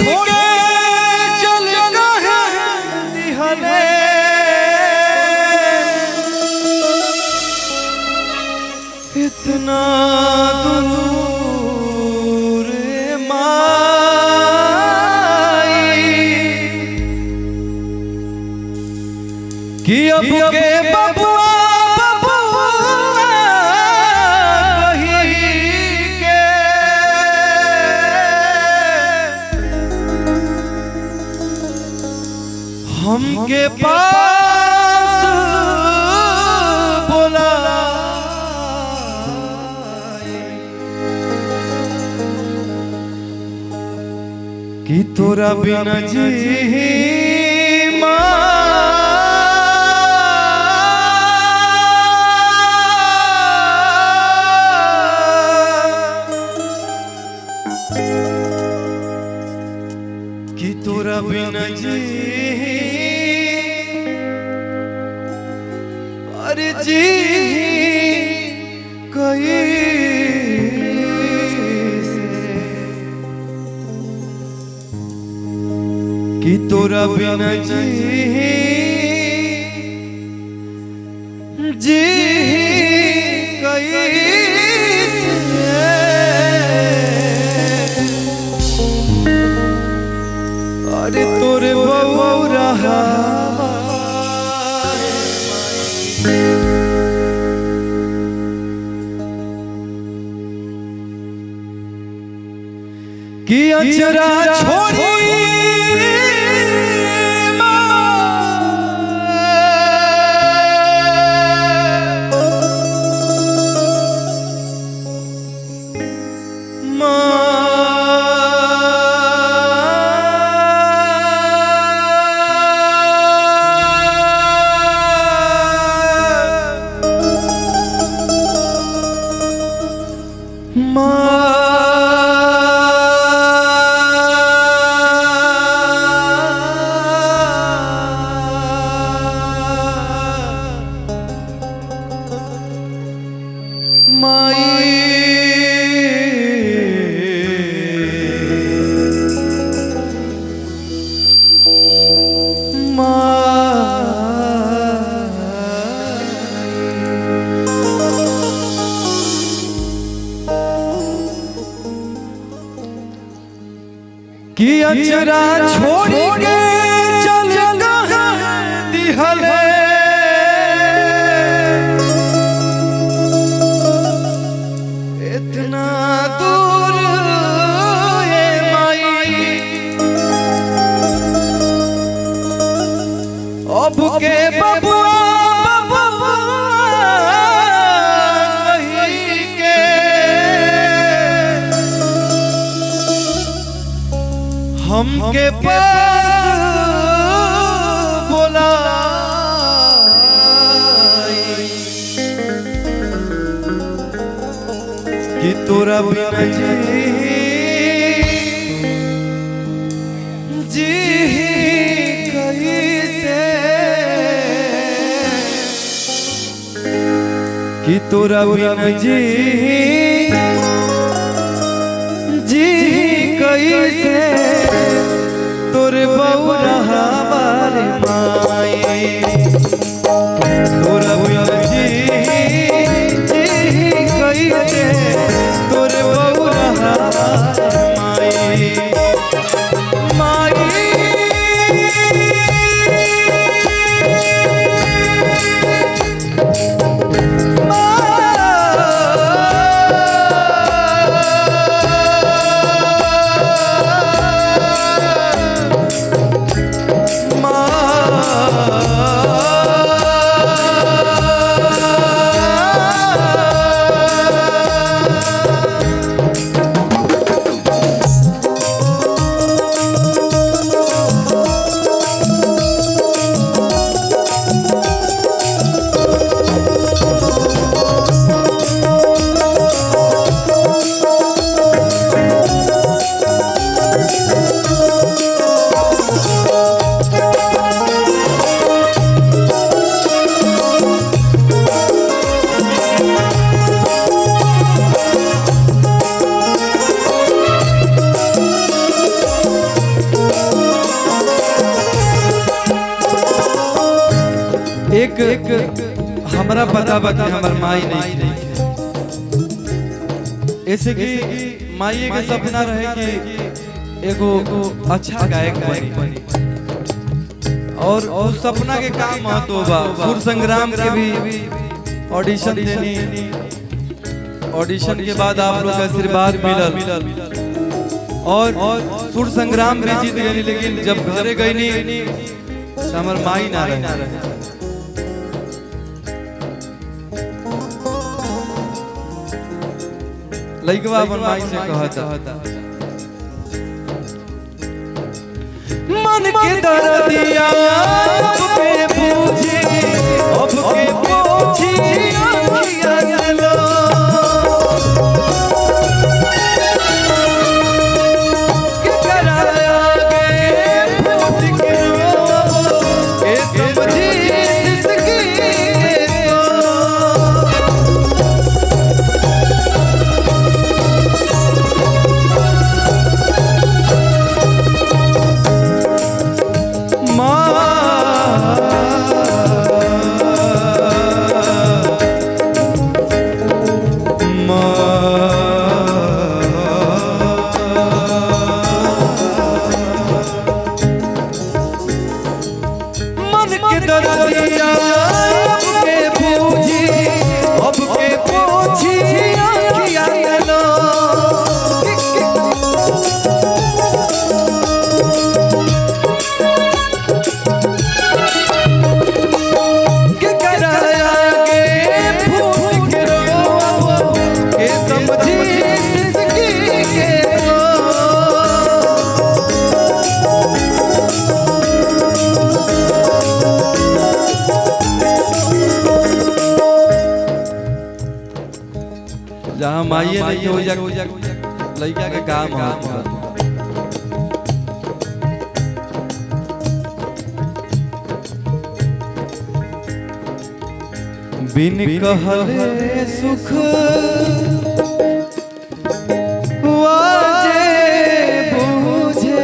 के चल दिहले इतना दूर माई कि अब के बबुआ हमके पास बोला कि तोरा बिना जी कि तोरा बिना जी अरे जी कि तोरा बिना जी अरे तोरे बबुआ कि अचरा छोड़ी कि अचरा छोड़ी के चल दिहले इतना दूर माई अब के बबुआ हमके पास बोला कि तोरा बिना जी कैसे कि तोरा बिना जी कैसे तोरे बबुआ हमारे माई तोरा बिना जी कैसे तोरे बबुआ हमारे माई एक हमरा पता बता हमर माई नहीं ऐसे कि माई के सपना रहे कि एगो अच्छा गायक बनी और उस सपना के काम महत्व बा। सुर संग्राम के भी ऑडिशन देनी, ऑडिशन के बाद आप लोग का आशीर्वाद मिलल और सुर संग्राम भी जीत गई। लेकिन जब घरे गई तो हमर माई ना रहे। लइकवा अपन माई से कहता मन के दर्दिया पे पूछी अब के पूछी आँखियाँ से लो के कराया गे पूछ के ए समझी इसकी जहाँ माइए नहीं हो जा लड़का के काम हो। बिन कहले सुख वाजे बूझे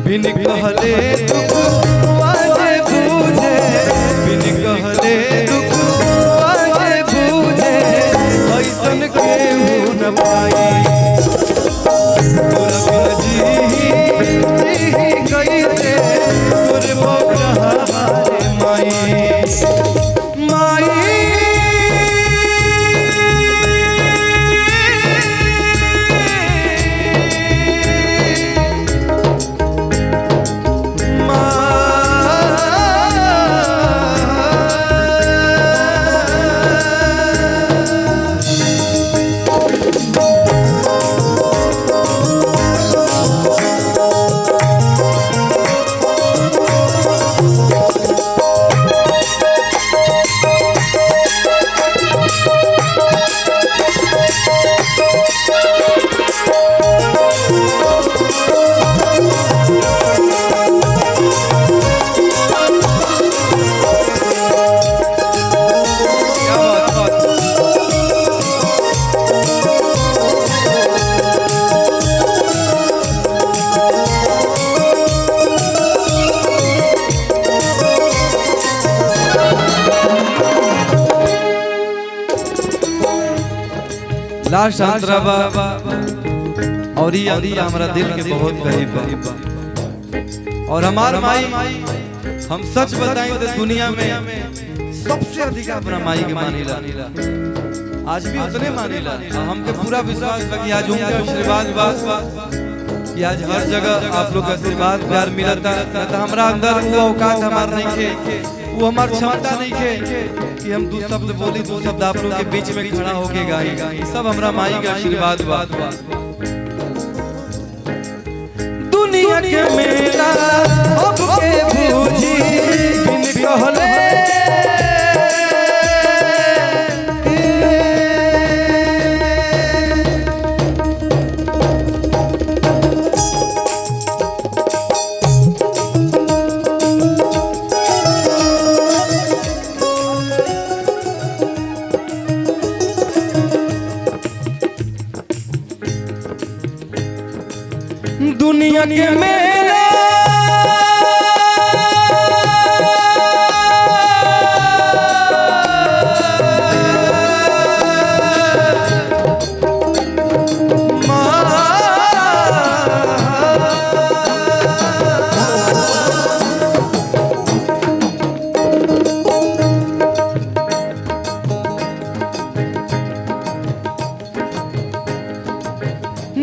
बिन कहले दुख वाजे बूझे बिन कहले दुख वाजे बूझे ऐसन केहू न पाई तोरा बिन जी कैसे तोरे बगरा रे माई माई लास्ट अंतरा बा और ये अंतरा हमारा दिल के बहुत करीब बा और हमार माई हम सच बताएं तो दुनिया में सबसे अधिक अपना माई के मानीला आज भी उतने मानीला। हमके पूरा विश्वास है कि आज उनका आशीर्वाद बा कि आज हर जगह आप लोग का आशीर्वाद प्यार मिलता तो हमारा अंदर वो औकात हमार नहीं थे, वो हमार क्षमता नहीं थे कि हम दो शब्द बोली दो शब्द आप लोग के बीच में खड़ा होके गाई। सब हमरा माई का आशीर्वाद बा। दुनिया के मेला अब के बूझी बिन कहले दुनिया के मेले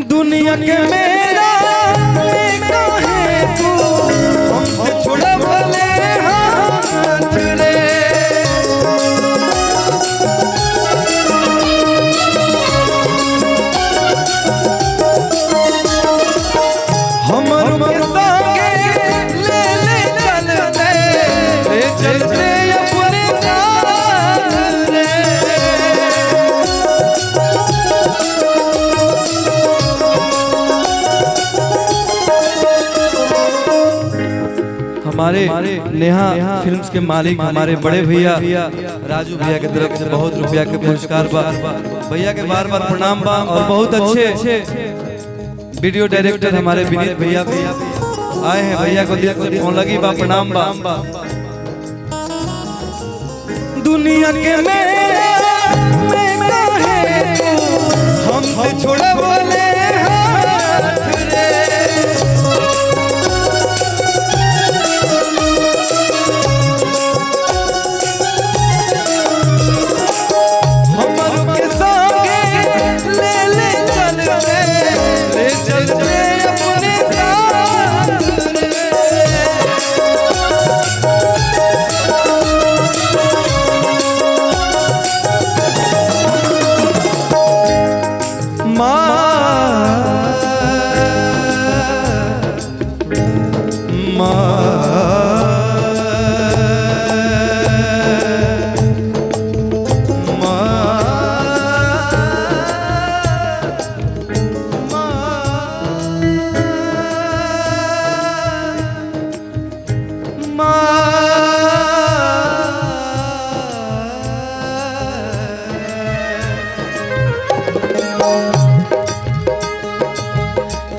दुनिया के मेरा काहे तू हमसे छुड़वले हाथ रे हमर के संगे ले चलते अपने साथ रे हमारे नेहा फिल्म्स के मालिक हमारे बड़े भैया राजू भैया की तरफ से बहुत रुपया के पुरस्कार बा। भैया के बार बार प्रणाम बा। और बहुत अच्छे वीडियो डायरेक्टर हमारे विनीत भैया आए हैं। भैया को दिल से फोन लगी बा, प्रणाम बा। दुनिया के हम छोड़े बोले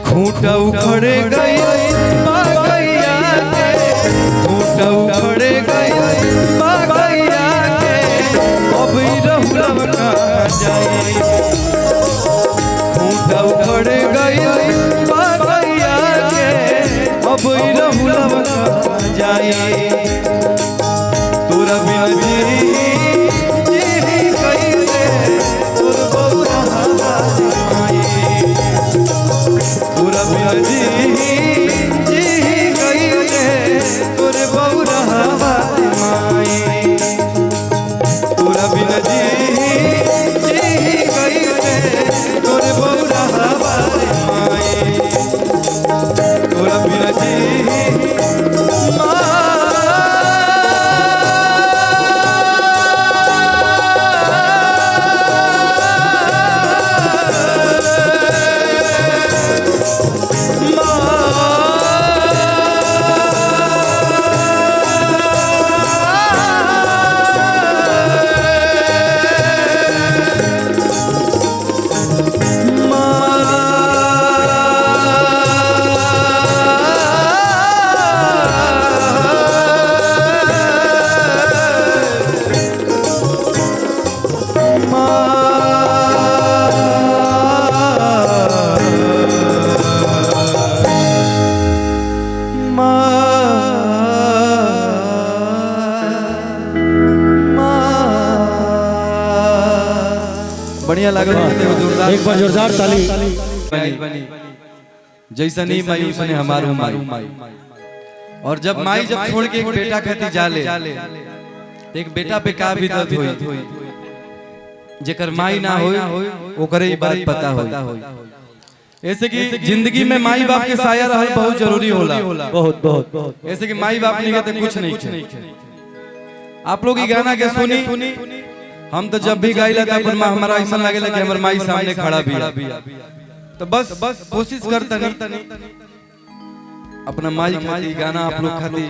खूंटा उखड़ गई बागैया के, खूंटा उखड़ गई बागैया के, अब रहुलम कहाँ जाई। खूंटा उखड़ गई बागैया के, अब रहुलम कहाँ जाई। तोरा बिन बढ़िया लागल। एक बार जोरदार ताली बनी जैसा नहीं माई उसने हमारू माई। और जब माई जब छोड़ के एक बेटा खाती जाले, एक बेटा पे का भी दर्द होई, जेकर माई ना होई ओकरे ही बात पता होई। ऐसे कि जिंदगी में माई बाप के साया रहल बहुत जरूरी होला, बहुत बहुत बहुत। ऐसे कि माई बाप नहीं कहते कुछ नहीं। आप लोग ये गाना के सुनी, हम तो जब भी गाइला था पर हमारा ऐसा लगेला कि हमर माई सामने खड़ा भी। तो बस कोशिश करता नहीं अपना माई खाती गाना आप लोग खाती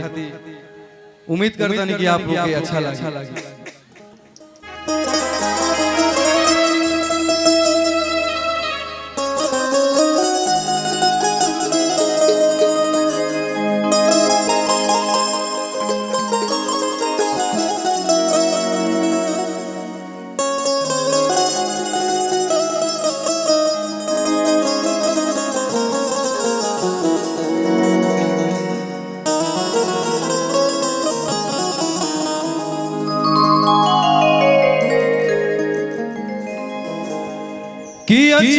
उम्मीद करता नहीं कि आप लोग को अच्छा लगे। कि